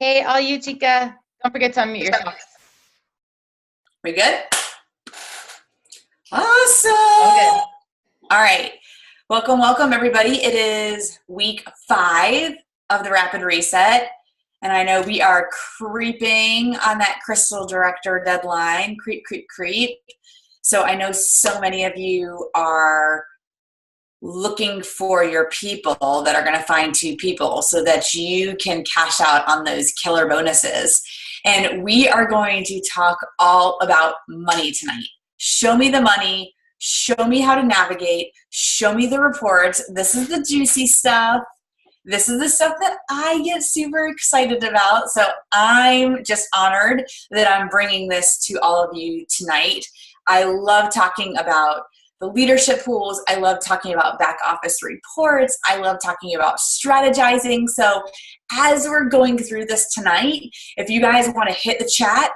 Hey, all you, Chica. Don't forget to unmute yourself. We good? Awesome. Okay. All right. Welcome, everybody. It is week 5 of the Rapid Reset. And I know we are creeping on that Crystal Director deadline. Creep. So I know so many of you are looking for your people that are going to find 2 people so that you can cash out on those killer bonuses. And we are going to talk all about money tonight. Show me the money, show me how to navigate, show me the reports. This is the juicy stuff. This is the stuff that I get super excited about. So I'm just honored that I'm bringing this to all of you tonight. I love talking about the leadership pools. I love talking about back office reports. I love talking about strategizing. So as we're going through this tonight, if you guys want to hit the chat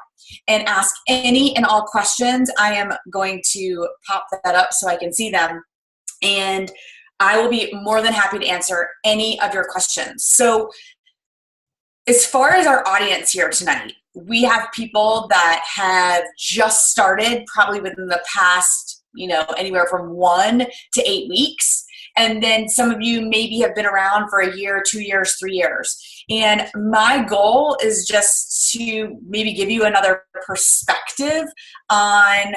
and ask any and all questions, I am going to pop that up so I can see them. And I will be more than happy to answer any of your questions. So as far as our audience here tonight, we have people that have just started probably within the past anywhere from 1 to 8 weeks. And then some of you maybe have been around for a year, 2 years, 3 years. And my goal is just to maybe give you another perspective on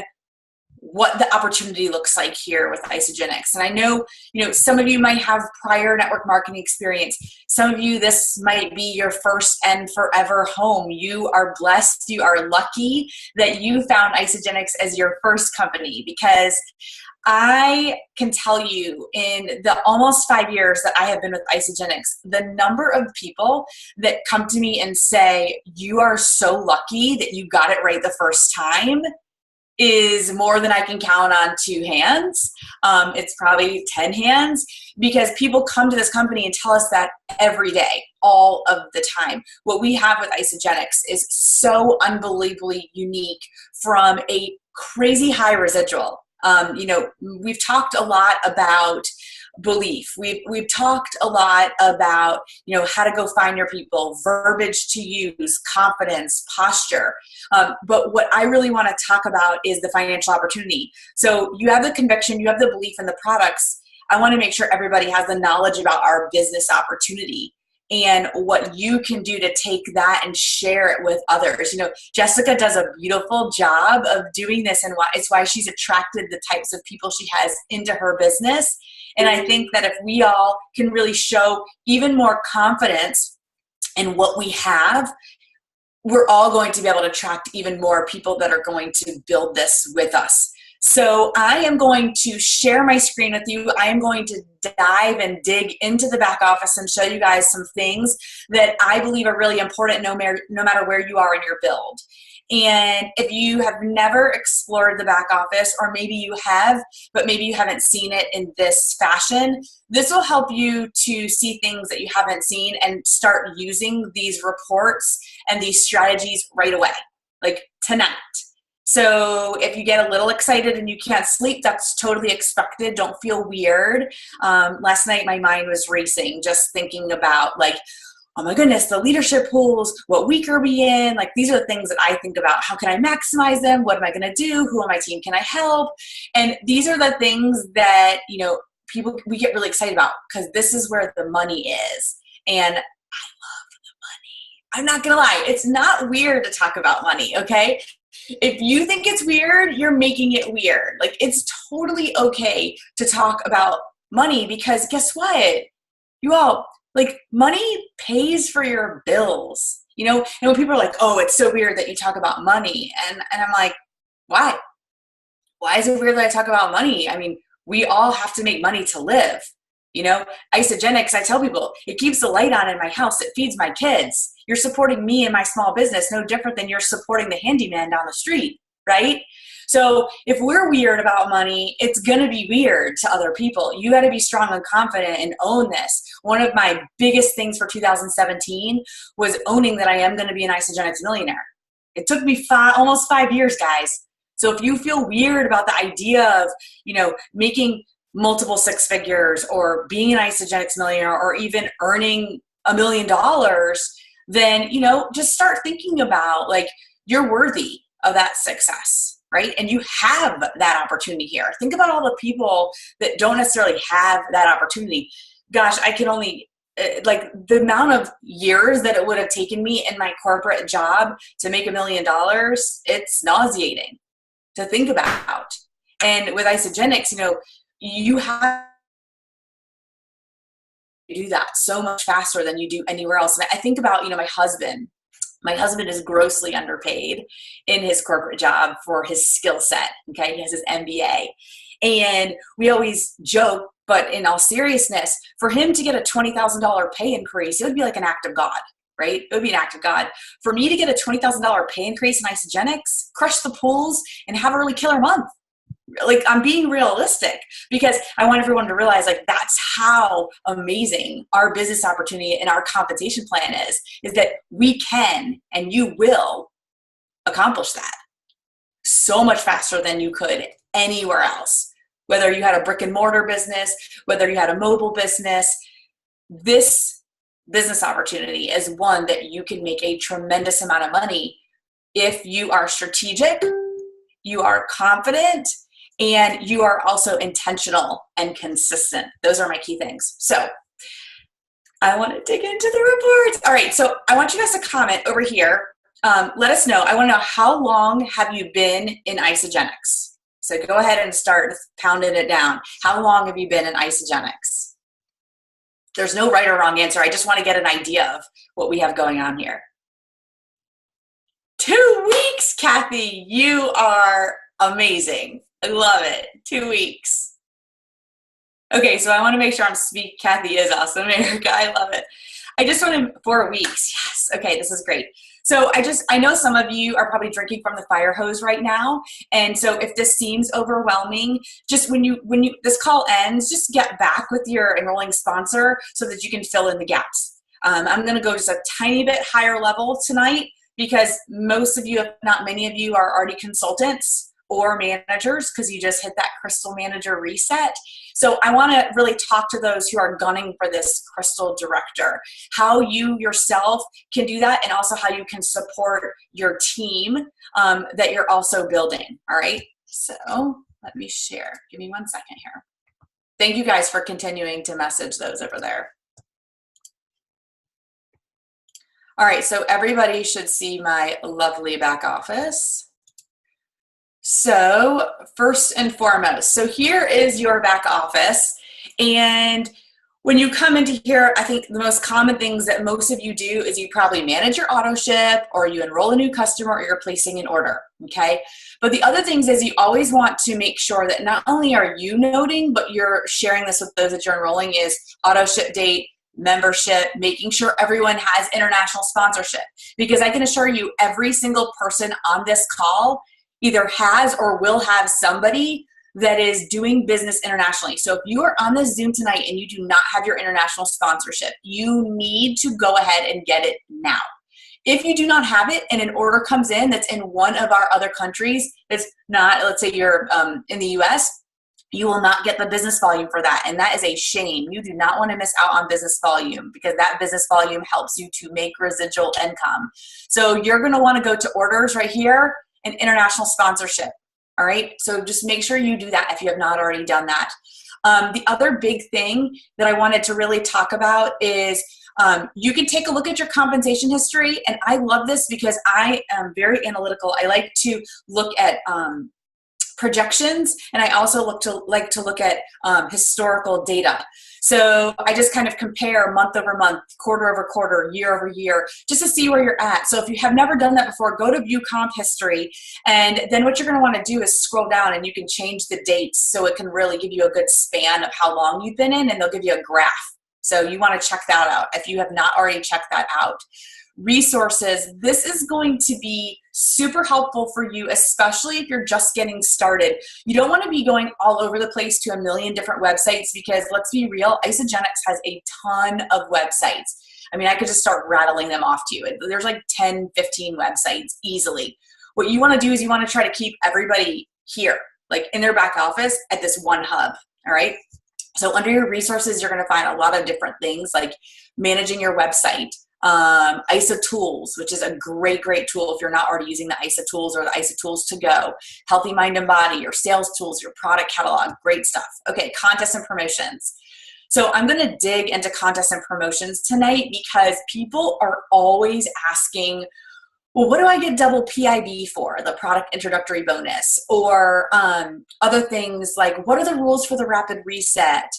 what the opportunity looks like here with Isagenix. And I know, some of you might have prior network marketing experience. Some of you, this might be your first and forever home. You are blessed. You are lucky that you found Isagenix as your first company, because I can tell you in the almost 5 years that I have been with Isagenix, the number of people that come to me and say, you are so lucky that you got it right the first time, is more than I can count on 2 hands. It's probably 10 hands, because people come to this company and tell us that every day, all of the time. What we have with Isagenix is so unbelievably unique from a crazy high residual. We've talked a lot about belief. We've talked a lot about, how to go find your people, verbiage to use, confidence, posture. But what I really want to talk about is the financial opportunity. So you have the conviction, you have the belief in the products. I want to make sure everybody has the knowledge about our business opportunity and what you can do to take that and share it with others. Jessica does a beautiful job of doing this, and it's why she's attracted the types of people she has into her business. And I think that if we all can really show even more confidence in what we have, we're all going to be able to attract even more people that are going to build this with us. So I am going to share my screen with you. I am going to dive and dig into the back office and show you guys some things that I believe are really important no matter where you are in your build. And if you have never explored the back office, or maybe you have, but maybe you haven't seen it in this fashion, this will help you to see things that you haven't seen and start using these reports and these strategies right away, like tonight. So if you get a little excited and you can't sleep, that's totally expected. Don't feel weird. Last night, my mind was racing, just thinking about oh my goodness, the leadership pools, what week are we in? These are the things that I think about. How can I maximize them? What am I going to do? Who on my team can I help? And these are the things that, we get really excited about, because this is where the money is. And I love the money. I'm not going to lie. It's not weird to talk about money, okay? If you think it's weird, you're making it weird. It's totally okay to talk about money, because guess what? You all, money pays for your bills, and when people are like, oh, it's so weird that you talk about money. And I'm like, why? Why is it weird that I talk about money? I mean, we all have to make money to live. Isagenix, I tell people, it keeps the light on in my house. It feeds my kids. You're supporting me and my small business no different than you're supporting the handyman down the street, right? So if we're weird about money, it's going to be weird to other people. You got to be strong and confident and own this. One of my biggest things for 2017 was owning that I am going to be an Isagenix millionaire. It took me almost 5 years, guys. So if you feel weird about the idea of, making multiple 6 figures, or being an Isagenix millionaire, or even earning $1 million, then, you know, just start thinking about like you're worthy of that success, right? And you have that opportunity here. Think about all the people that don't necessarily have that opportunity. Gosh, I can only, like the amount of years that it would have taken me in my corporate job to make $1 million, it's nauseating to think about. And with Isagenix, you know, you have to do that so much faster than you do anywhere else. And I think about, you know, my husband is grossly underpaid in his corporate job for his skill set. Okay. He has his MBA. And we always joke, but in all seriousness, for him to get a $20,000 pay increase, it would be like an act of God, right? It would be an act of God. For me to get a $20,000 pay increase in Isagenix, crush the pools, and have a really killer month. Like, I'm being realistic because I want everyone to realize like that's how amazing our business opportunity and our compensation plan is that we can and you will accomplish that so much faster than you could anywhere else. Whether you had a brick and mortar business, whether you had a mobile business, this business opportunity is one that you can make a tremendous amount of money if you are strategic, you are confident, and you are also intentional and consistent. Those are my key things. So I want to dig into the reports. All right, so I want you guys to comment over here. Let us know. I want to know, how long have you been in Isagenix? So go ahead and start pounding it down. How long have you been in Isagenix? There's no right or wrong answer. I just want to get an idea of what we have going on here. 2 weeks, Kathy. You are amazing. I love it. 2 weeks. Okay, so I want to make sure I'm speaking. Kathy is awesome, Erica. I love it. I just wanted 4 weeks. Yes. Okay, this is great. So I know some of you are probably drinking from the fire hose right now. And so if this seems overwhelming, just when this call ends, just get back with your enrolling sponsor so that you can fill in the gaps. I'm going to go just a tiny bit higher level tonight because most of you, if not many of you, are already consultants or managers because you just hit that Crystal Manager reset. So I want to really talk to those who are gunning for this Crystal Director, how you yourself can do that and also how you can support your team that you're also building. All right, so let me share. Give me 1 second here. Thank you guys for continuing to message those over there. All right, so everybody should see my lovely back office. So first and foremost, so here is your back office. And when you come into here, I think the most common things that most of you do is you probably manage your auto ship or you enroll a new customer or you're placing an order, okay? But the other things is you always want to make sure that not only are you noting, but you're sharing this with those that you're enrolling is auto ship date, membership, making sure everyone has international sponsorship. Because I can assure you every single person on this call either has or will have somebody that is doing business internationally. So if you are on this Zoom tonight and you do not have your international sponsorship, you need to go ahead and get it now. If you do not have it and an order comes in that's in one of our other countries, that's not, let's say you're in the US, you will not get the business volume for that. And that is a shame. You do not want to miss out on business volume because that business volume helps you to make residual income. So you're going to want to go to orders right here and international sponsorship. All right. So just make sure you do that if you have not already done that. The other big thing that I wanted to really talk about is you can take a look at your compensation history. And I love this because I am very analytical. I like to look at projections, and I also like to look at historical data. So I just kind of compare month over month, quarter over quarter, year over year, just to see where you're at. So if you have never done that before, go to view comp history, and then what you're going to want to do is scroll down and you can change the dates so it can really give you a good span of how long you've been in, and they'll give you a graph. So you want to check that out if you have not already checked that out. Resources, this is going to be super helpful for you, especially if you're just getting started. You don't want to be going all over the place to a million different websites because let's be real, Isagenix has a ton of websites. I mean, I could just start rattling them off to you. There's like 10, 15 websites easily. What you want to do is you want to try to keep everybody here, like in their back office at this one hub, all right? So under your resources, you're going to find a lot of different things like managing your website, ISA Tools, which is a great, great tool if you're not already using the ISA Tools or the ISA Tools to Go, Healthy Mind and Body, your sales tools, your product catalog, great stuff. Okay, contests and promotions. So I'm going to dig into contests and promotions tonight because people are always asking, well, what do I get double PIB for, the product introductory bonus? Or other things like, what are the rules for the rapid reset?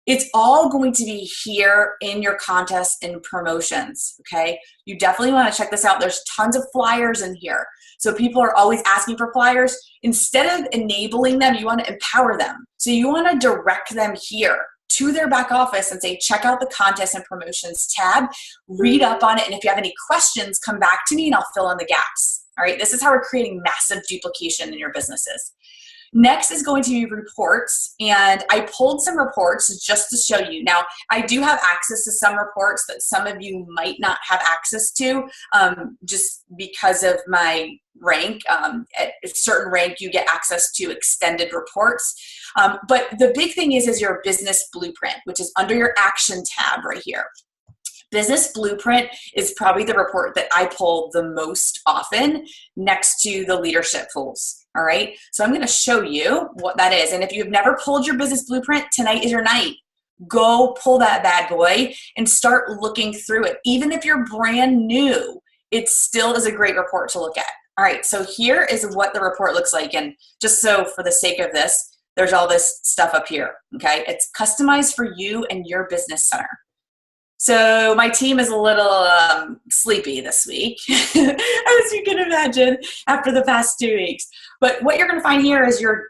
It's all going to be here in your contests and promotions, okay? You definitely want to check this out. There's tons of flyers in here. So people are always asking for flyers. Instead of enabling them, you want to empower them. So you want to direct them here to their back office and say, check out the contests and promotions tab, read up on it, and if you have any questions, come back to me and I'll fill in the gaps. All right, this is how we're creating massive duplication in your businesses. Next is going to be reports, and I pulled some reports just to show you. Now, I do have access to some reports that some of you might not have access to just because of my rank. At a certain rank, you get access to extended reports. But the big thing is your business blueprint, which is under your action tab right here. Business Blueprint is probably the report that I pull the most often next to the leadership tools. All right, so I'm going to show you what that is. And if you've never pulled your Business Blueprint, tonight is your night. Go pull that bad boy and start looking through it. Even if you're brand new, it still is a great report to look at. All right, so here is what the report looks like. And just so for the sake of this, there's all this stuff up here, okay? It's customized for you and your business center. So my team is a little sleepy this week, as you can imagine, after the past 2 weeks. But what you're going to find here is your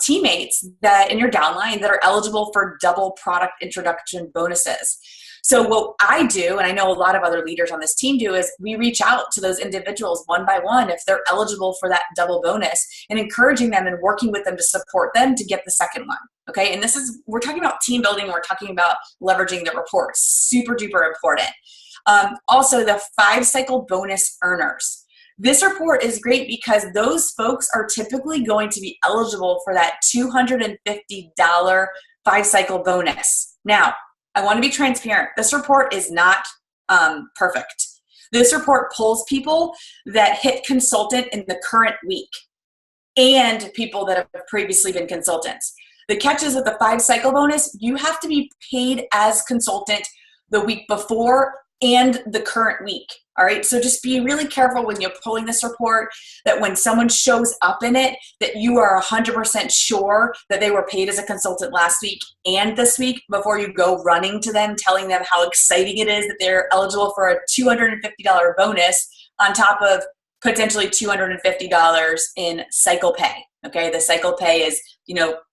teammates that in your downline that are eligible for double product introduction bonuses. So what I do, and I know a lot of other leaders on this team do, is we reach out to those individuals one by one if they're eligible for that double bonus and encouraging them and working with them to support them to get the second one. Okay, and we're talking about team building, we're talking about leveraging the reports, super duper important. Also, the 5-cycle bonus earners. This report is great because those folks are typically going to be eligible for that $250 5-cycle bonus. Now, I want to be transparent. This report is not perfect. This report pulls people that hit consultant in the current week and people that have previously been consultants. The catch is with the 5-cycle bonus, you have to be paid as consultant the week before and the current week. All right, so just be really careful when you're pulling this report that when someone shows up in it, that you are 100% sure that they were paid as a consultant last week and this week before you go running to them, telling them how exciting it is that they're eligible for a $250 bonus on top of potentially $250 in cycle pay. Okay, the cycle pay is,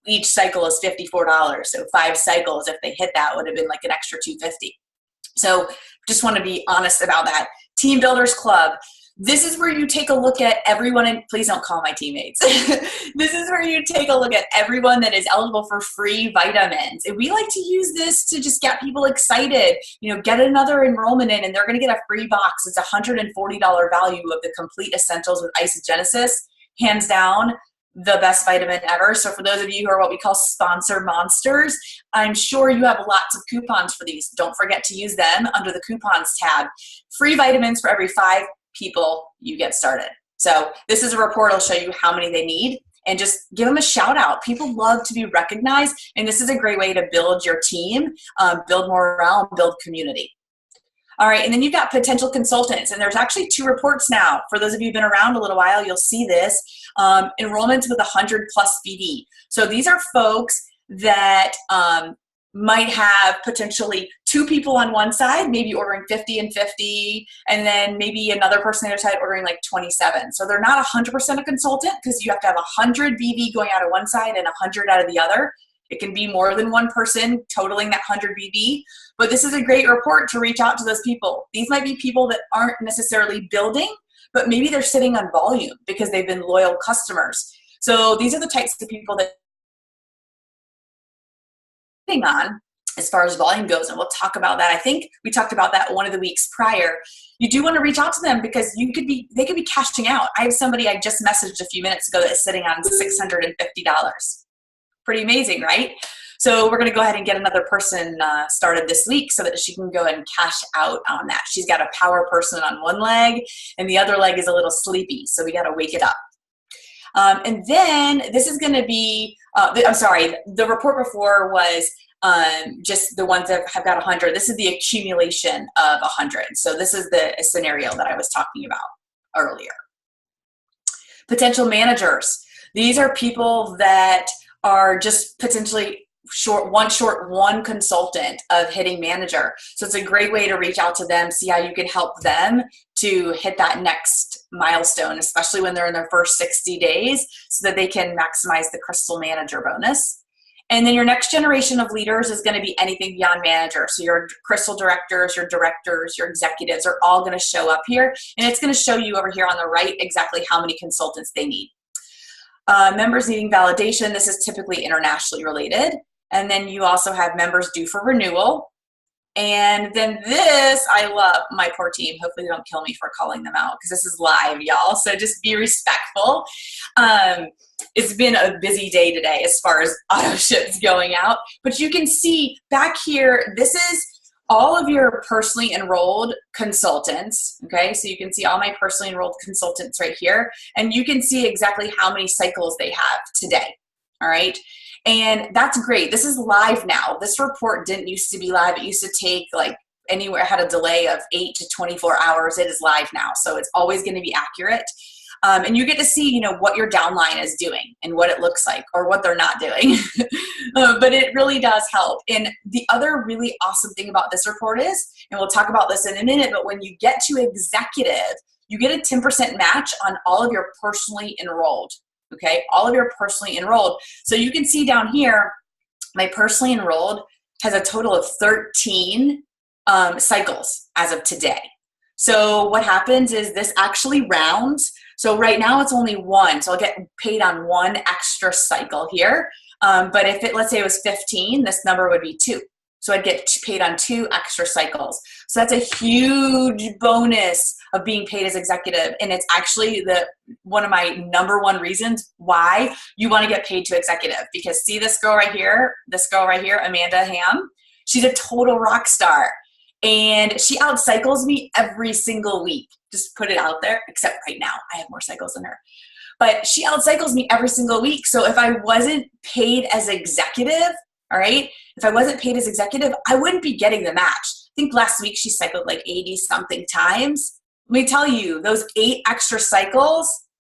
each cycle is $54. So 5 cycles, if they hit that, would have been like an extra $250. So just want to be honest about that. Team Builders Club. This is where you take a look at everyone, and please don't call my teammates. This is where you take a look at everyone that is eligible for free vitamins. And we like to use this to just get people excited. Get another enrollment in, and they're going to get a free box. It's a $140 value of the Complete Essentials with Isogenesis. Hands down, the best vitamin ever. So for those of you who are what we call sponsor monsters, I'm sure you have lots of coupons for these. Don't forget to use them under the coupons tab. Free vitamins for every 5 people you get started. So this is a report. I'll show you how many they need and just give them a shout out. People love to be recognized, and this is a great way to build your team, build morale, and build community. All right, and then you've got potential consultants, and there's actually 2 reports now. For those of you who've been around a little while, you'll see this. Enrollments with 100+ BD. So these are folks that might have potentially 2 people on one side, maybe ordering 50 and 50, and then maybe another person on the other side ordering like 27. So they're not 100% a consultant because you have to have 100 BD going out of one side and 100 out of the other. It can be more than one person totaling that 100 BD, but this is a great report to reach out to those people. These might be people that aren't necessarily building, but maybe they're sitting on volume because they've been loyal customers. So these are the types of people that on as far as volume goes, and we'll talk about that. I think we talked about that one of the weeks prior. You do want to reach out to them because they could be cashing out. I have somebody I just messaged a few minutes ago that is sitting on $650. Pretty amazing, right? So we're going to go ahead and get another person started this week so that she can go and cash out on that. She's got a power person on one leg and the other leg is a little sleepy. So we got to wake it up. And then this is going to be, I'm sorry, the report before was just the ones that have got 100. This is the accumulation of 100. So this is the scenario that I was talking about earlier. Potential managers. These are people that are just potentially short one consultant of hitting manager. So it's a great way to reach out to them, see how you can help them to hit that next milestone, especially when they're in their first 60 days, so that they can maximize the Crystal Manager bonus. And then your next generation of leaders is going to be anything beyond manager. So your Crystal directors, your directors, your executives are all going to show up here. And it's going to show you over here on the right exactly how many consultants they need. Members needing validation. This is typically internationally related. And then you also have members due for renewal. And then this, I love my poor team. Hopefully they don't kill me for calling them out because this is live, y'all. So just be respectful. It's been a busy day today as far as auto ships going out. But you can see back here, this is all of your personally enrolled consultants. Okay, so you can see all my personally enrolled consultants right here. And you can see exactly how many cycles they have today. All right. And that's great. This is live now. This report didn't used to be live. It used to take like anywhere, had a delay of 8 to 24 hours. It is live now. So it's always going to be accurate. And you get to see, you know, what your downline is doing and what it looks like or what they're not doing. But it really does help. And the other really awesome thing about this report is, and we'll talk about this in a minute, but when you get to executive, you get a 10% match on all of your personally enrolled. Okay, all of your personally enrolled. So you can see down here, my personally enrolled has a total of 13 cycles as of today. So what happens is this actually rounds. So right now it's only one. So I'll get paid on one extra cycle here. But if it, let's say it was 15, this number would be 2. So I'd get paid on 2 extra cycles. So that's a huge bonus of being paid as executive. And it's actually one of my #1 reasons why you want to get paid to executive. Because see this girl right here, Amanda Ham, she's a total rock star. And she outcycles me every single week. Just put it out there, except right now I have more cycles than her. But she outcycles me every single week. So if I wasn't paid as executive, all right, if I wasn't paid as executive, I wouldn't be getting the match. I think last week she cycled like 80 something times. Let me tell you, those 8 extra cycles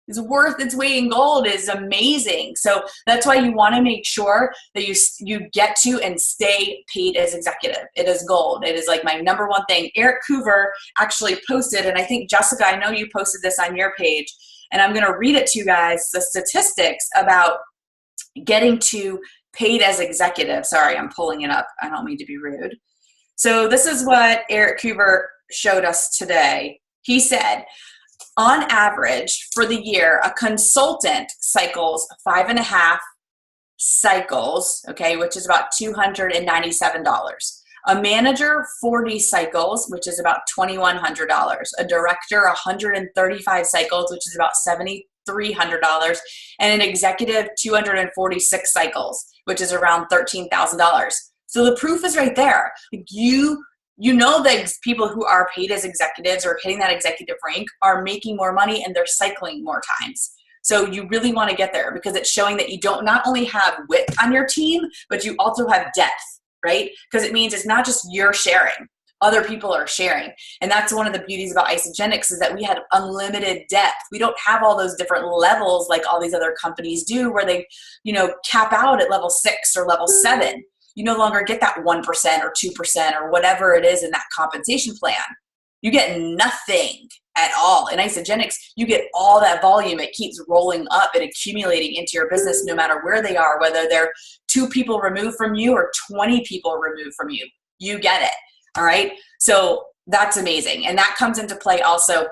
is worth its weight in gold. Is amazing. So that's why you want to make sure that you get to and stay paid as executive. It is gold. It is like my #1 thing. Eric Coover actually posted, and I think Jessica, I know you posted this on your page, and I'm going to read it to you guys, the statistics about getting to paid as executive. Sorry, I'm pulling it up. I don't mean to be rude. So this is what Eric Coover showed us today. He said, on average for the year, a consultant cycles 5.5 cycles, okay, which is about $297. A manager, 40 cycles, which is about $2,100. A director, 135 cycles, which is about $7,300. And an executive, 246 cycles, which is around $13,000. So the proof is right there. Like you know that people who are paid as executives or hitting that executive rank are making more money and they're cycling more times. So you really want to get there because it's showing that you don't not only have width on your team, but you also have depth, right? Because it means it's not just you're sharing. Other people are sharing. And that's one of the beauties about Isagenix is that we had unlimited depth. We don't have all those different levels like all these other companies do where they, cap out at level 6 or level 7. You no longer get that 1% or 2% or whatever it is in that compensation plan. You get nothing at all. In Isagenix, you get all that volume. It keeps rolling up and accumulating into your business no matter where they are, whether they're 2 people removed from you or 20 people removed from you. You get it. All right. So that's amazing. And that comes into play also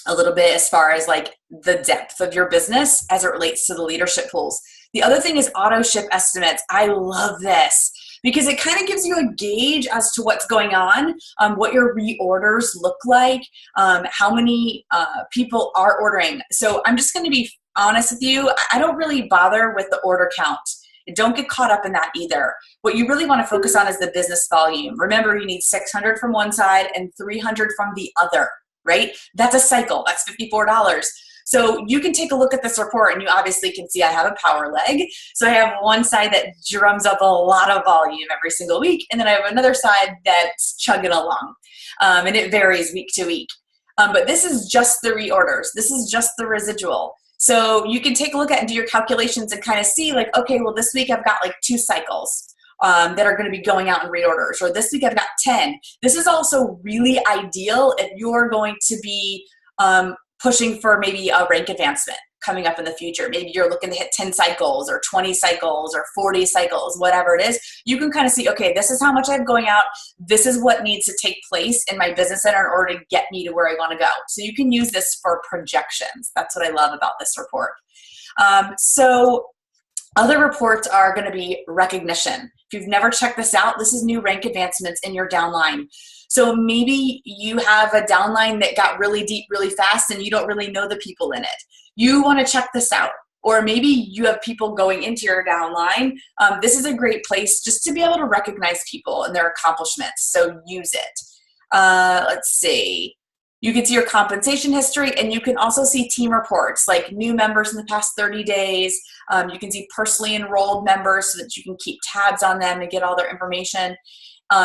a little bit as far as like the depth of your business as it relates to the leadership pools. The other thing is auto ship estimates. I love this because it kind of gives you a gauge as to what's going on, what your reorders look like, how many people are ordering. So I'm just going to be honest with you. I don't really bother with the order count And don't get caught up in that either. What you really want to focus on is the business volume. Remember, you need 600 from one side and 300 from the other, right? That's a cycle. That's $54. So you can take a look at this report and you obviously can see I have a power leg. So I have one side that drums up a lot of volume every single week. And then I have another side that's chugging along. And it varies week to week. But this is just the reorders. This is just the residual. So you can take a look at and do your calculations and kind of see like, okay, well this week I've got like 2 cycles that are going to be going out in reorders. Or this week I've got 10. This is also really ideal if you're going to be pushing for maybe a rank advancement coming up in the future. Maybe you're looking to hit 10 cycles or 20 cycles or 40 cycles, whatever it is. You can kind of see, okay, this is how much I have going out. This is what needs to take place in my business center in order to get me to where I want to go. So you can use this for projections. That's what I love about this report. So other reports are going to be recognition. If you've never checked this out, this is new rank advancements in your downline. So maybe you have a downline that got really deep really fast and you don't really know the people in it. You want to check this out. Or maybe you have people going into your downline. This is a great place just to be able to recognize people and their accomplishments. So use it. Let's see. You can see your compensation history, and you can also see team reports like new members in the past 30 days. You can see personally enrolled members so that you can keep tabs on them and get all their information.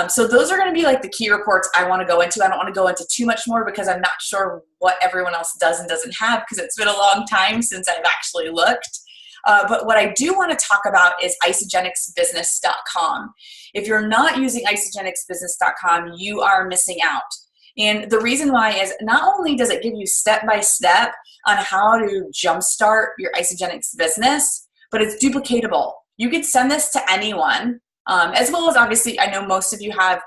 So those are going to be like the key reports I want to go into. I don't want to go into too much more because I'm not sure what everyone else does and doesn't have because it's been a long time since I've actually looked. But what I do want to talk about is isogenicsbusiness.com. If you're not using isogenicsbusiness.com, you are missing out. And the reason why is not only does it give you step-by-step on how to jumpstart your Isogenics business, but it's duplicatable. You could send this to anyone, as well as obviously I know most of you have,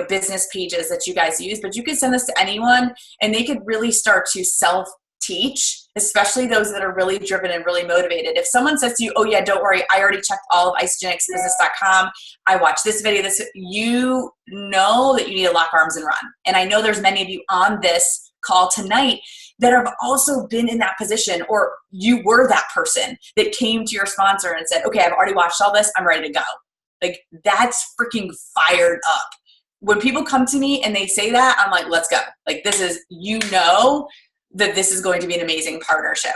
business pages that you guys use, but you could send this to anyone and they could really start to self-teach, especially those that are really driven and really motivated. If someone says to you, oh yeah, don't worry, I already checked all of isogenicsbusiness.com, I watched this video, you know that you need to lock arms and run. And I know there's many of you on this call tonight that have also been in that position, or you were that person that came to your sponsor and said, okay, I've already watched all this, I'm ready to go. Like, that's freaking fired up. When people come to me and they say that, I'm like, let's go. Like, this is, that this is going to be an amazing partnership.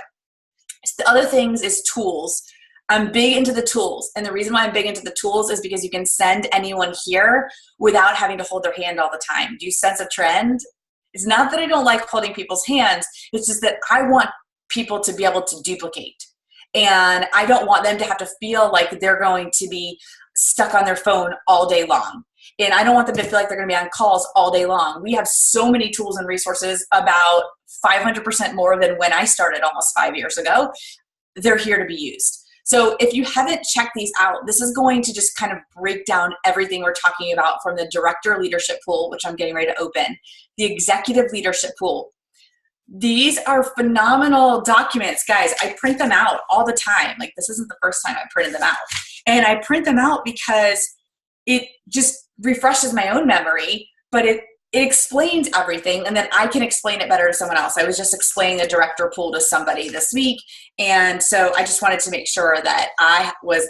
So the other things is tools. I'm big into the tools. And the reason why I'm big into the tools is because you can send anyone here without having to hold their hand all the time. Do you sense a trend? It's not that I don't like holding people's hands. It's just that I want people to be able to duplicate. And I don't want them to have to feel like they're going to be stuck on their phone all day long. And I don't want them to feel like they're going to be on calls all day long. We have so many tools and resources, about 500% more than when I started almost 5 years ago. They're here to be used. So if you haven't checked these out, this is going to just kind of break down everything we're talking about, from the director leadership pool, which I'm getting ready to open, the executive leadership pool. These are phenomenal documents, guys. I print them out all the time. Like, this isn't the first time I printed them out. And I print them out because it just refreshes my own memory, but it explains everything, and then I can explain it better to someone else. I was just explaining the director pool to somebody this week, and so I just wanted to make sure that I was,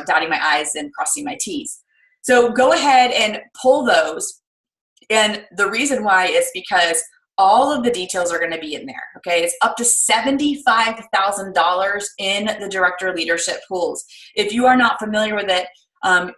dotting my I's and crossing my T's. So go ahead and pull those, and the reason why is because all of the details are going to be in there, okay? It's up to $75,000 in the director leadership pools. If you are not familiar with it,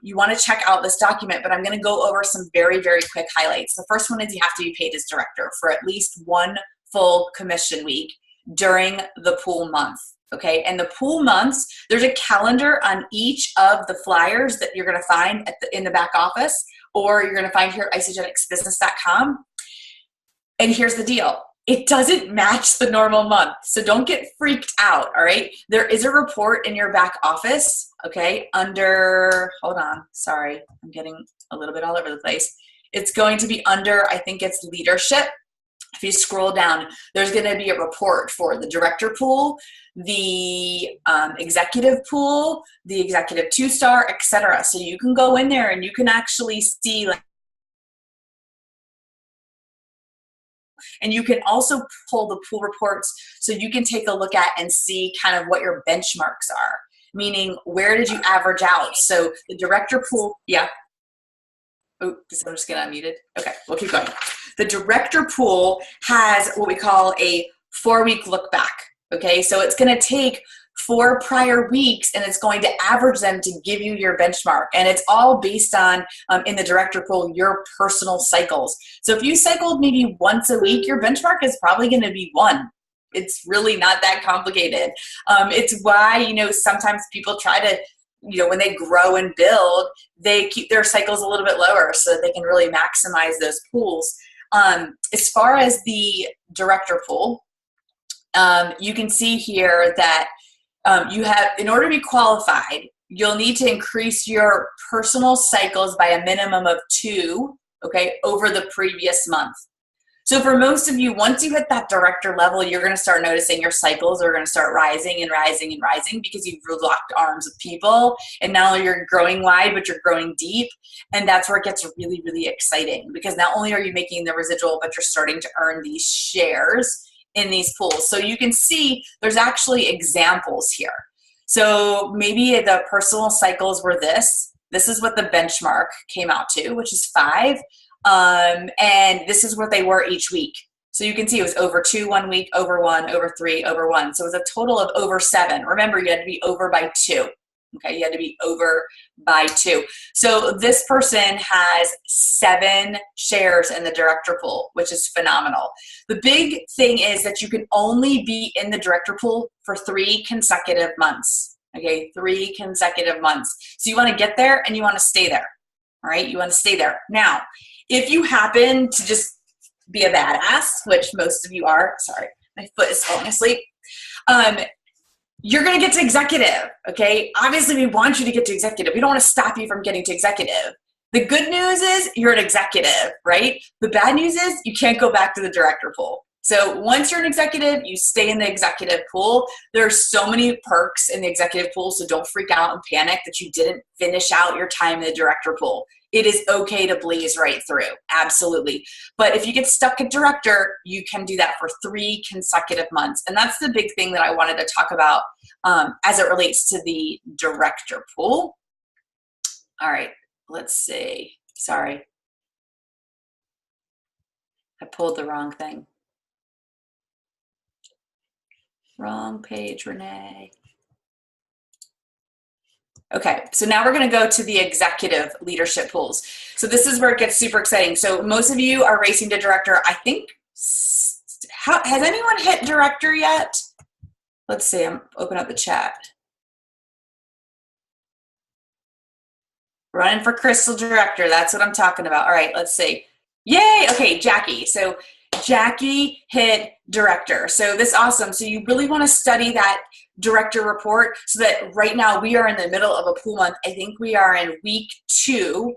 you want to check out this document, but I'm going to go over some very, very quick highlights. The first one is you have to be paid as director for at least one full commission week during the pool month, okay? And the pool months, there's a calendar on each of the flyers that you're going to find in the back office, or you're going to find here at isogenicsbusiness.com. And here's the deal. It doesn't match the normal month, so don't get freaked out, all right? There is a report in your back office, okay, under, hold on, sorry, I'm getting a little bit all over the place. It's going to be under, I think it's leadership. If you scroll down, there's going to be a report for the director pool, the executive pool, the executive 2-star, etc. So you can go in there and you can actually see, like, and you can also pull the pool reports so you can take a look at and see kind of what your benchmarks are. meaning where did you average out? So the director pool, yeah. Oh, I'm just getting unmuted. Okay, we'll keep going. The director pool has what we call a 4-week look back. Okay, so it's going to take 4 prior weeks and it's going to average them to give you your benchmark. And it's all based on, in the director pool, your personal cycles. So if you cycled maybe once a week, your benchmark is probably going to be 1. It's really not that complicated. It's why, you know, sometimes people try to, you know, when they grow and build, they keep their cycles a little bit lower so that they can really maximize those pools. As far as the director pool, you can see here that you have, in order to be qualified, you'll need to increase your personal cycles by a minimum of 2, okay, over the previous month. So for most of you, once you hit that director level, you're going to start noticing your cycles are going to start rising and rising and rising because you've locked arms with people. And not only you're growing wide, but you're growing deep. And that's where it gets really, really exciting because not only are you making the residual, but you're starting to earn these shares in these pools. So you can see there's actually examples here. So maybe the personal cycles were this. This is what the benchmark came out to, which is 5. And this is what they were each week. So you can see it was over 2 1 week, over 1, over 3, over 1. So it was a total of over 7. Remember, you had to be over by 2. Okay, you had to be over by 2. So this person has 7 shares in the director pool, which is phenomenal. The big thing is that you can only be in the director pool for 3 consecutive months. Okay, 3 consecutive months. So you want to get there and you want to stay there. All right, you want to stay there. Now, if you happen to just be a badass, which most of you are, sorry, my foot is falling asleep, you're going to get to executive, okay? Obviously, we want you to get to executive. We don't want to stop you from getting to executive. The good news is you're an executive, right? The bad news is you can't go back to the director pool. So once you're an executive, you stay in the executive pool. There are so many perks in the executive pool, so don't freak out and panic that you didn't finish out your time in the director pool. It is okay to blaze right through, absolutely. But if you get stuck at director, you can do that for 3 consecutive months. And that's the big thing that I wanted to talk about as it relates to the director pool. All right, let's see. Sorry. I pulled the wrong thing. Wrong page, Renee. Okay, so now we're going to go to the executive leadership pools. So this is where it gets super exciting. So most of you are racing to director. I think, has anyone hit director yet? Let's see, I'm open up the chat. Running for Crystal Director, that's what I'm talking about. All right, let's see. Yay, okay, Jackie. So Jackie hit director. So this is awesome. So you really want to study that director report so that right now we are in the middle of a pool month. I think we are in week 2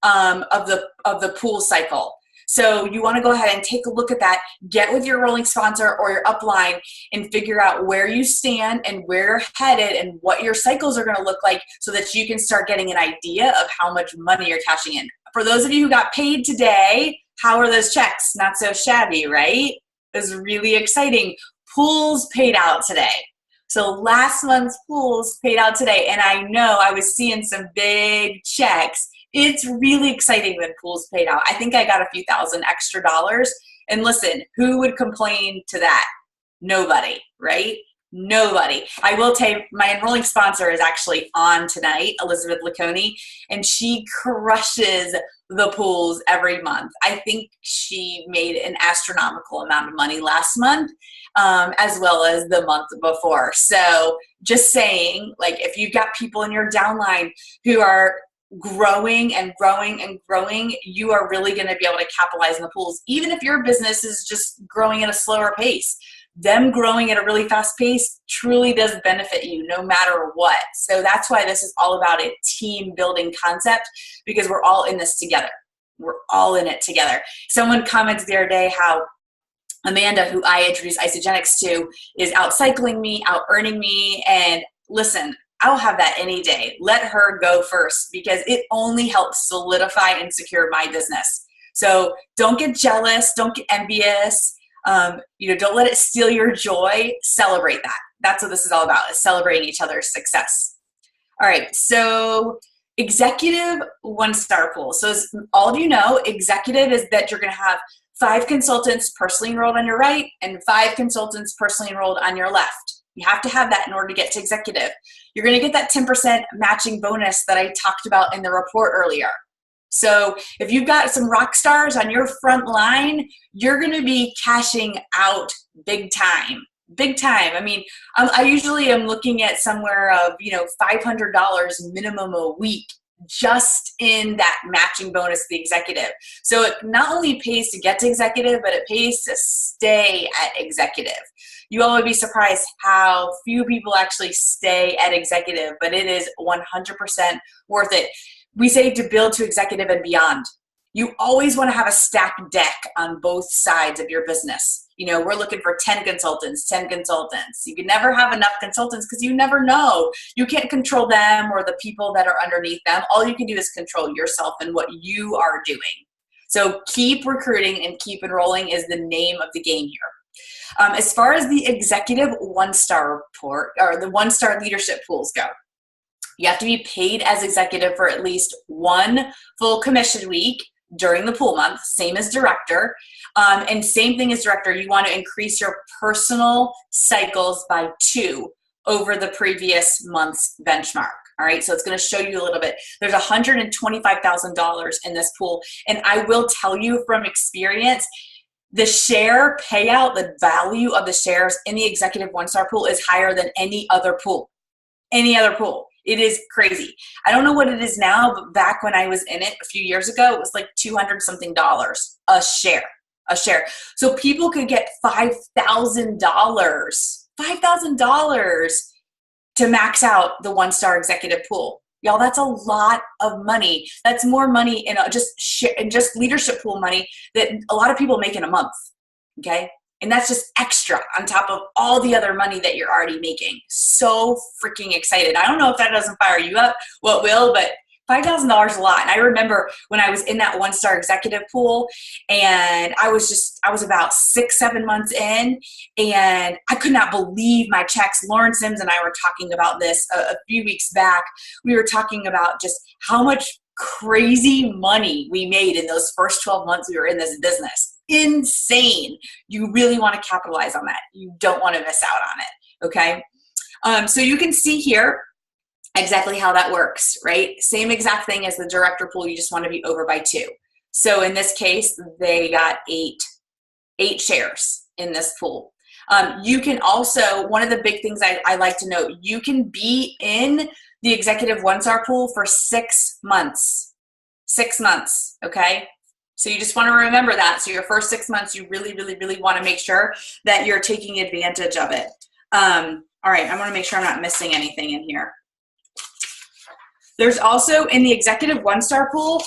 of the pool cycle. So you want to go ahead and take a look at that, get with your rolling sponsor or your upline and figure out where you stand and where you're headed and what your cycles are going to look like so that you can start getting an idea of how much money you're cashing in. For those of you who got paid today, how are those checks? Not so shabby, right? It was really exciting. Pools paid out today. So last month's pools paid out today, and I know I was seeing some big checks. It's really exciting when pools paid out. I think I got a few thousand extra dollars. And listen, who would complain to that? Nobody, right? Nobody. I will tell you, my enrolling sponsor is actually on tonight, Elizabeth Laconi, and she crushes the pools every month. I think she made an astronomical amount of money last month, as well as the month before. So just saying, like, if you've got people in your downline who are growing and growing and growing, you are really going to be able to capitalize on the pools. Even if your business is just growing at a slower pace, them growing at a really fast pace truly does benefit you no matter what. So that's why this is all about a team building concept, because we're all in this together. We're all in it together. Someone commented the other day how Amanda, who I introduced Isogenics to, is out cycling me, out earning me. And listen, I'll have that any day. Let her go first, because it only helps solidify and secure my business. So don't get jealous. Don't get envious. Don't let it steal your joy. Celebrate that. That's what this is all about, is celebrating each other's success. All right, so executive 1-star pool. So as all of you know, executive is that you're going to have 5 consultants personally enrolled on your right and 5 consultants personally enrolled on your left. You have to have that in order to get to executive. You're going to get that 10% matching bonus that I talked about in the report earlier. So if you've got some rock stars on your front line, you're going to be cashing out big time. Big time. I mean, I usually am looking at somewhere of, $500 minimum a week just in that matching bonus, the executive. So it not only pays to get to executive, but it pays to stay at executive. You all would be surprised how few people actually stay at executive, but it is 100% worth it. We say to build to executive and beyond. You always want to have a stacked deck on both sides of your business. We're looking for 10 consultants, 10 consultants. You can never have enough consultants because you never know. You can't control them or the people that are underneath them. All you can do is control yourself and what you are doing. So keep recruiting and keep enrolling is the name of the game here. As far as the executive 1-star report or the 1-star leadership pools go, you have to be paid as executive for at least 1 full commission week during the pool month, same as director. And same thing as director, you want to increase your personal cycles by 2 over the previous month's benchmark. All right, so it's going to show you a little bit. There's $125,000 in this pool. And I will tell you from experience, the share payout, the value of the shares in the executive 1-star pool is higher than any other pool. Any other pool. It is crazy. I don't know what it is now, but back when I was in it a few years ago, it was like $200-something a share. So people could get $5,000 to max out the 1-star executive pool. Y'all, that's a lot of money. That's more money in just leadership pool money that a lot of people make in a month. Okay. And that's just extra on top of all the other money that you're already making. So freaking excited. I don't know if that doesn't fire you up, what will, but $5,000 a lot. And I remember when I was in that 1-star executive pool and I was about 6-7 months in and I could not believe my checks. Lauren Sims and I were talking about this a few weeks back. We were talking about just how much crazy money we made in those first 12 months we were in this business. Insane. You really want to capitalize on that. You don't want to miss out on it. Okay. So you can see here exactly how that works, right? Same exact thing as the director pool. You just want to be over by 2. So in this case, they got 8 shares in this pool. You can also, one of the big things I like to note, you can be in the executive 1-star pool for 6 months. 6 months, okay? So you just want to remember that. So your first 6 months, you really, really, really want to make sure that you're taking advantage of it. All right, I want to make sure I'm not missing anything in here. There's also, in the executive 1-star pool,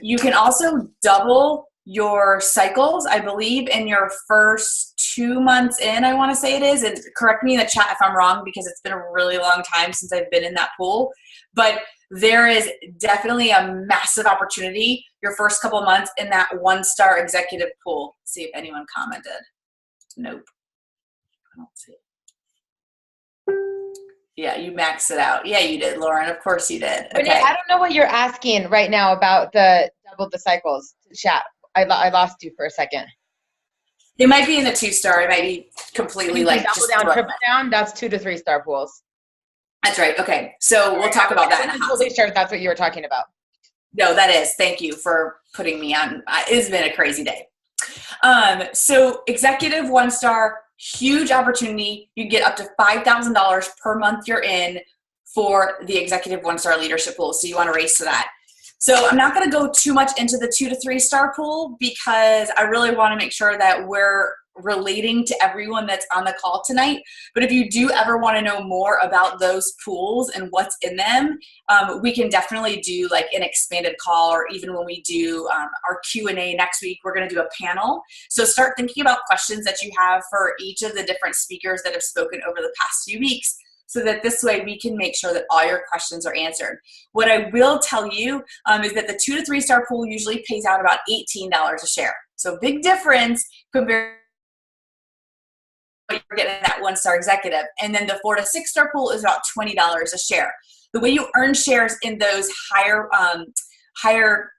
you can also double your cycles, I believe, in your first 2 months in, I want to say it is. And correct me in the chat if I'm wrong because it's been a really long time since I've been in that pool. But there is definitely a massive opportunity your first couple months in that 1-star executive pool. Let's see if anyone commented. Nope. I don't see it. Yeah, you maxed it out. Yeah, you did, Lauren. Of course you did. Okay. Renee, I don't know what you're asking right now about the double the cycles. Chat. I lost you for a second. It might be in the 2-star. It might be completely like double just down, triple down. That's 2 to 3-star pools. That's right. Okay, so we'll talk about that in a hot second. That's what you were talking about. No, that is. Thank you for putting me on. It's been a crazy day. So executive 1-star, huge opportunity. You get up to $5,000 per month you're in for the executive 1-star leadership pool. So you want to race to that. So I'm not going to go too much into the 2 to 3-star pool because I really want to make sure that we're relating to everyone that's on the call tonight. But if you do ever want to know more about those pools and what's in them, we can definitely do like an expanded call, or even when we do our Q&A next week, we're going to do a panel. So start thinking about questions that you have for each of the different speakers that have spoken over the past few weeks, so that this way we can make sure that all your questions are answered. What I will tell you is that the 2 to 3-star pool usually pays out about $18 a share. So big difference compared to what getting that 1-star executive. And then the 4 to 6-star pool is about $20 a share. The way you earn shares in those higher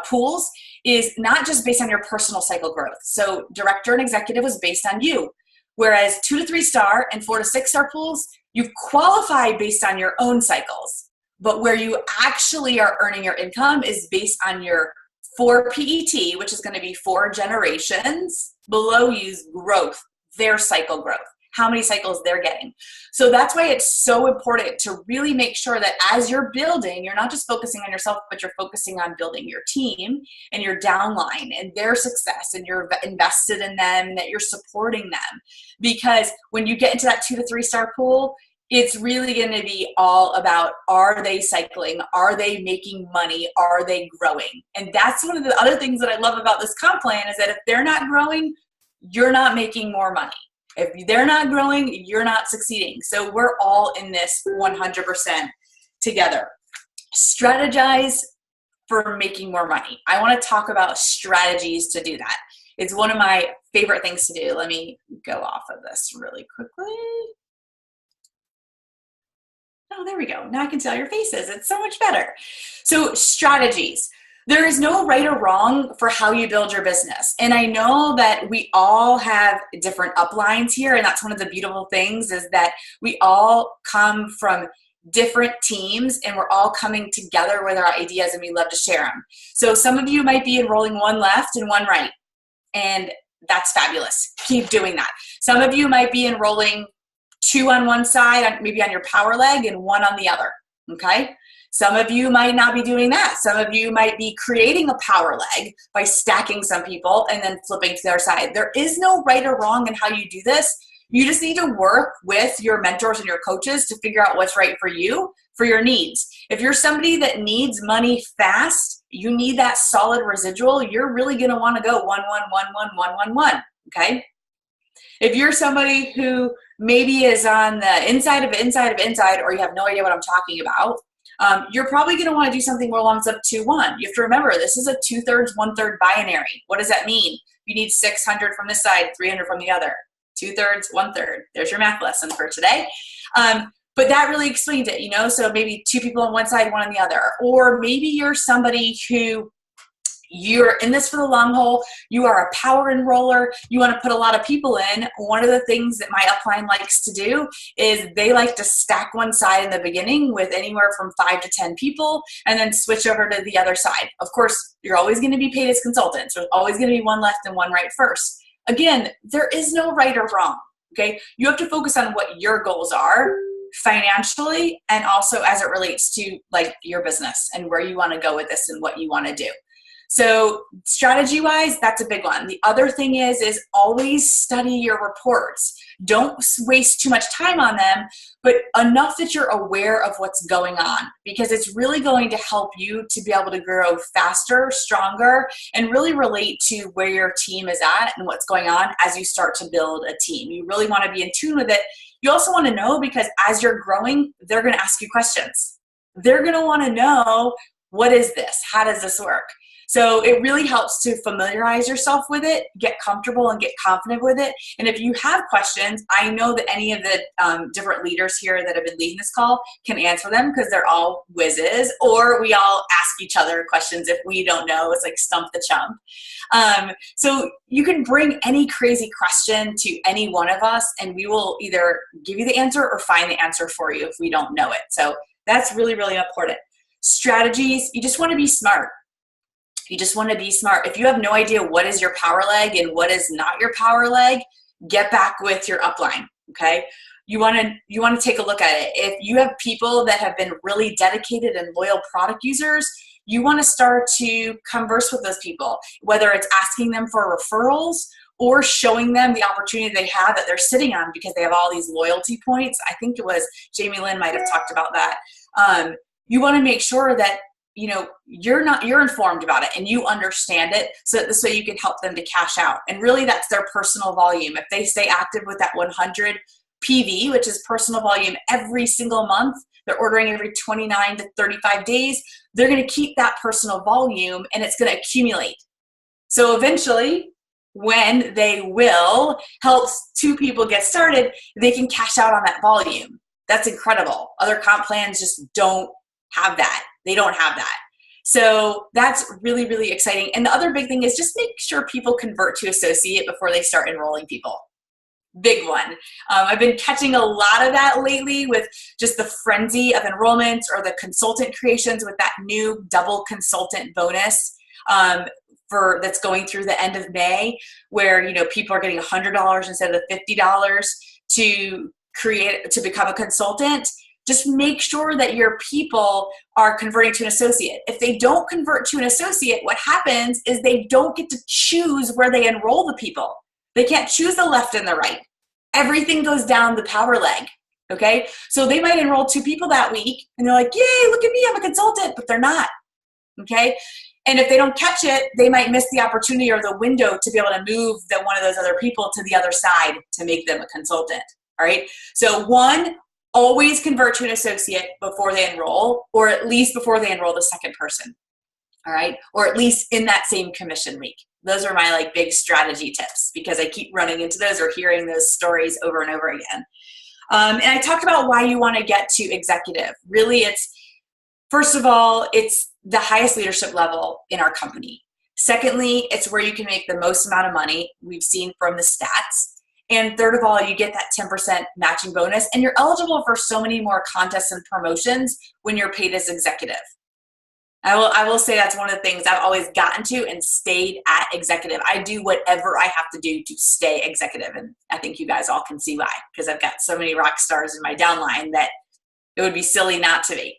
pools is not just based on your personal cycle growth. So director and executive is based on you. Whereas 2 to 3-star and 4 to 6-star pools, you qualify based on your own cycles. But where you actually are earning your income is based on your 4 PET, which is going to be 4 generations below you's growth, their cycle growth, how many cycles they're getting. So that's why it's so important to really make sure that as you're building, you're not just focusing on yourself, but you're focusing on building your team and your downline and their success, and you're invested in them and that you're supporting them. Because when you get into that 2 to 3-star pool, it's really going to be all about, are they cycling? Are they making money? Are they growing? And that's one of the other things that I love about this comp plan is that if they're not growing, you're not making more money. If they're not growing, you're not succeeding. So we're all in this 100% together. Strategize for making more money. I want to talk about strategies to do that. It's one of my favorite things to do. Let me go off of this really quickly. Oh, there we go. Now I can tell your faces. It's so much better. So strategies. There is no right or wrong for how you build your business. And I know that we all have different uplines here. And that's one of the beautiful things is that we all come from different teams and we're all coming together with our ideas and we love to share them. So some of you might be enrolling 1 left and 1 right. And that's fabulous. Keep doing that. Some of you might be enrolling 2 on one side, maybe on your power leg, and 1 on the other, okay? Some of you might not be doing that. Some of you might be creating a power leg by stacking some people and then flipping to the other side. There is no right or wrong in how you do this. You just need to work with your mentors and your coaches to figure out what's right for you, for your needs. If you're somebody that needs money fast, you need that solid residual, you're really gonna wanna go 1, 1, 1, 1, 1, 1, 1, okay? If you're somebody who maybe is on the inside, or you have no idea what I'm talking about, you're probably going to want to do something more along the 2-1. You have to remember, this is a 2/3, 1/3 binary. What does that mean? You need 600 from this side, 300 from the other. 2/3, 1/3. There's your math lesson for today. But that really explains it, you know? So maybe 2 people on one side, 1 on the other. Or maybe you're somebody who you're in this for the long haul. You are a power enroller. You want to put a lot of people in. One of the things that my upline likes to do is they like to stack one side in the beginning with anywhere from 5 to 10 people and then switch over to the other side. Of course, you're always going to be paid as consultants. There's always going to be 1 left and 1 right first. Again, there is no right or wrong, okay? You have to focus on what your goals are financially and also as it relates to like your business and where you want to go with this and what you want to do. So strategy-wise, that's a big one. The other thing is always study your reports. Don't waste too much time on them, but enough that you're aware of what's going on, because it's really going to help you to be able to grow faster, stronger, and really relate to where your team is at and what's going on as you start to build a team. You really want to be in tune with it. You also want to know, because as you're growing, they're going to ask you questions. They're going to want to know, what is this? How does this work? So it really helps to familiarize yourself with it, get comfortable and get confident with it. And if you have questions, I know that any of the different leaders here that have been leading this call can answer them because they're all whizzes, or we all ask each other questions if we don't know. It's like stump the chump. So you can bring any crazy question to any one of us and we will either give you the answer or find the answer for you if we don't know it. So that's really, really important. Strategies, you just want to be smart. You just want to be smart. If you have no idea what is your power leg and what is not your power leg, get back with your upline, okay? You want to take a look at it. If you have people that have been really dedicated and loyal product users, you want to start to converse with those people, whether it's asking them for referrals or showing them the opportunity they have that they're sitting on because they have all these loyalty points. I think it was Jamie Lynn might have talked about that. You want to make sure that you're informed about it and you understand it, so that this way you can help them to cash out. And really that's their personal volume. If they stay active with that 100 PV, which is personal volume every single month, they're ordering every 29 to 35 days, they're going to keep that personal volume and it's going to accumulate. So eventually when they will help two people get started, they can cash out on that volume. That's incredible. Other comp plans just don't have that. They don't have that. So that's really, really exciting. And the other big thing is just make sure people convert to associate before they start enrolling people. Big one. I've been catching a lot of that lately with just the frenzy of enrollments or the consultant creations with that new double consultant bonus that's going through the end of May, where people are getting $100 instead of the $50 to become a consultant. Just make sure that your people are converting to an associate. If they don't convert to an associate, what happens is they don't get to choose where they enroll the people. They can't choose the left and the right. Everything goes down the power leg, okay? So they might enroll 2 people that week, and they're like, yay, look at me, I'm a consultant, but they're not, okay? And if they don't catch it, they might miss the opportunity or the window to be able to move one of those other people to the other side to make them a consultant, all right? So 1, always convert to an associate before they enroll, or at least before they enroll the second person, all right? Or at least in that same commission week. Those are my big strategy tips, because I keep running into those or hearing those stories over and over again. And I talked about why you want to get to executive. Really, first of all, it's the highest leadership level in our company. Secondly, it's where you can make the most amount of money, we've seen from the stats. And third of all, you get that 10% matching bonus, and you're eligible for so many more contests and promotions when you're paid as executive. I will say that's one of the things I've always gotten to and stayed at executive. I do whatever I have to do to stay executive, and I think you guys all can see why, because I've got so many rock stars in my downline that it would be silly not to be.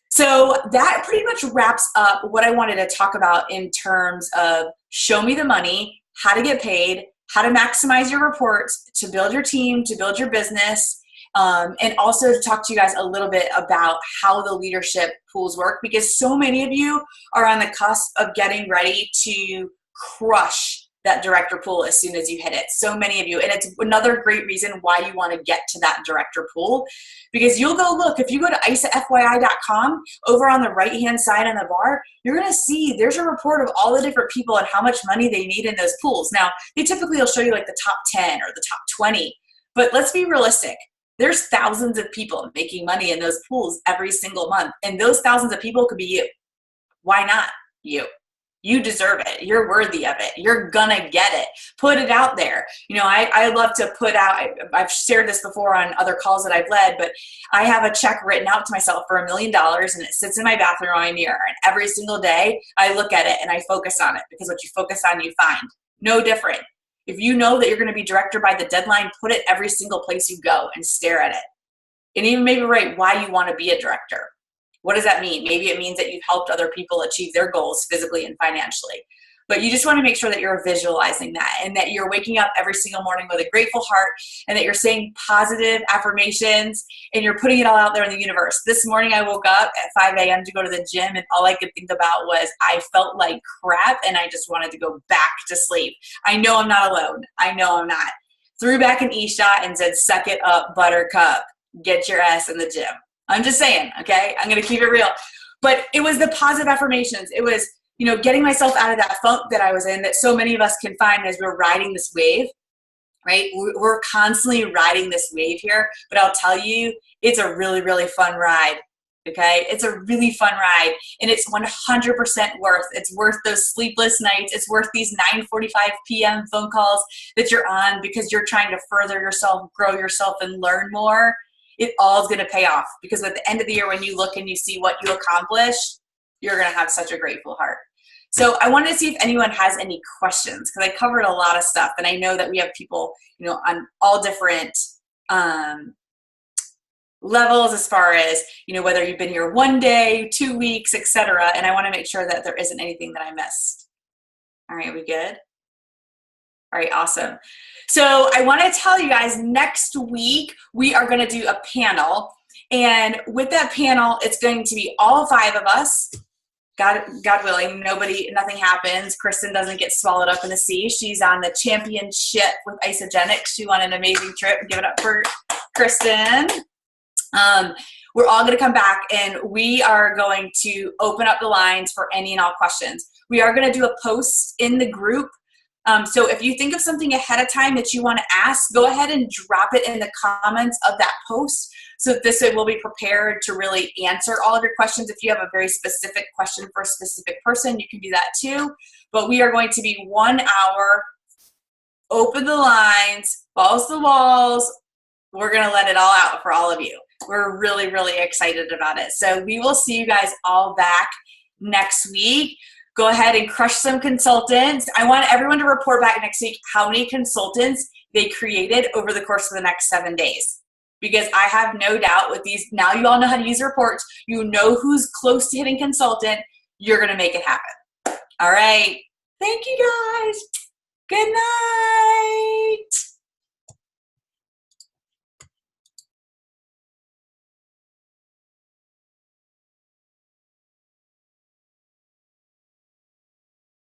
So that pretty much wraps up what I wanted to talk about in terms of show me the money, how to get paid, how to maximize your reports, to build your team, to build your business, and also to talk to you guys a little bit about how the leadership pools work, because so many of you are on the cusp of getting ready to crush that director pool as soon as you hit it. So many of you. And it's another great reason why you want to get to that director pool, because you'll go look, if you go to isafyi.com, over on the right-hand side on the bar, you're going to see there's a report of all the different people and how much money they need in those pools. Now, they typically will show you the top 10 or the top 20, but let's be realistic. There's thousands of people making money in those pools every single month, and those thousands of people could be you. Why not you? You deserve it. You're worthy of it. You're gonna get it. Put it out there. I love to put out, I've shared this before on other calls that I've led, but I have a check written out to myself for $1 million, and it sits in my bathroom on my mirror. And every single day I look at it and I focus on it, because what you focus on, you find. No different. If you know that you're going to be director by the deadline, put it every single place you go and stare at it. And even maybe write why you want to be a director. What does that mean? Maybe it means that you've helped other people achieve their goals physically and financially. But you just want to make sure that you're visualizing that, and that you're waking up every single morning with a grateful heart, and that you're saying positive affirmations, and you're putting it all out there in the universe. This morning I woke up at 5 a.m. to go to the gym, and all I could think about was I felt like crap and I just wanted to go back to sleep. I know I'm not alone. I know I'm not. Threw back an e-shot and said, suck it up, buttercup. Get your ass in the gym. I'm just saying, okay? I'm going to keep it real. But it was the positive affirmations. It was getting myself out of that funk that I was in, that so many of us can find as we're riding this wave, right? We're constantly riding this wave here, but I'll tell you, it's a really, really fun ride, okay? It's a really fun ride, and it's 100% worth. It's worth those sleepless nights. It's worth these 9:45 p.m. phone calls that you're on because you're trying to further yourself, grow yourself, and learn more. It all is going to pay off, because at the end of the year, when you look and you see what you accomplished, you're going to have such a grateful heart. So I wanted to see if anyone has any questions, because I covered a lot of stuff, and I know that we have people, on all different levels, as far as, whether you've been here 1 day, 2 weeks, etc. And I want to make sure that there isn't anything that I missed. All right, we good? All right, awesome. So I want to tell you guys, next week we are going to do a panel, and with that panel, it's going to be all 5 of us. God willing, nothing happens. Kristen doesn't get swallowed up in the sea. She's on the championship with Isogenics. She won an amazing trip. Give it up for Kristen. We're all going to come back, and we are going to open up the lines for any and all questions. We are going to do a post in the group So if you think of something ahead of time that you want to ask, go ahead and drop it in the comments of that post. So this way we'll be prepared to really answer all of your questions. If you have a very specific question for a specific person, you can do that too. But we are going to be 1 hour, open the lines, balls to the walls. We're going to let it all out for all of you. We're really, really excited about it. So we will see you guys all back next week. Go ahead and crush some consultants. I want everyone to report back next week how many consultants they created over the course of the next 7 days. Because I have no doubt with these, now you all know how to use reports. You know who's close to hitting consultant. You're going to make it happen. All right. Thank you guys. Good night.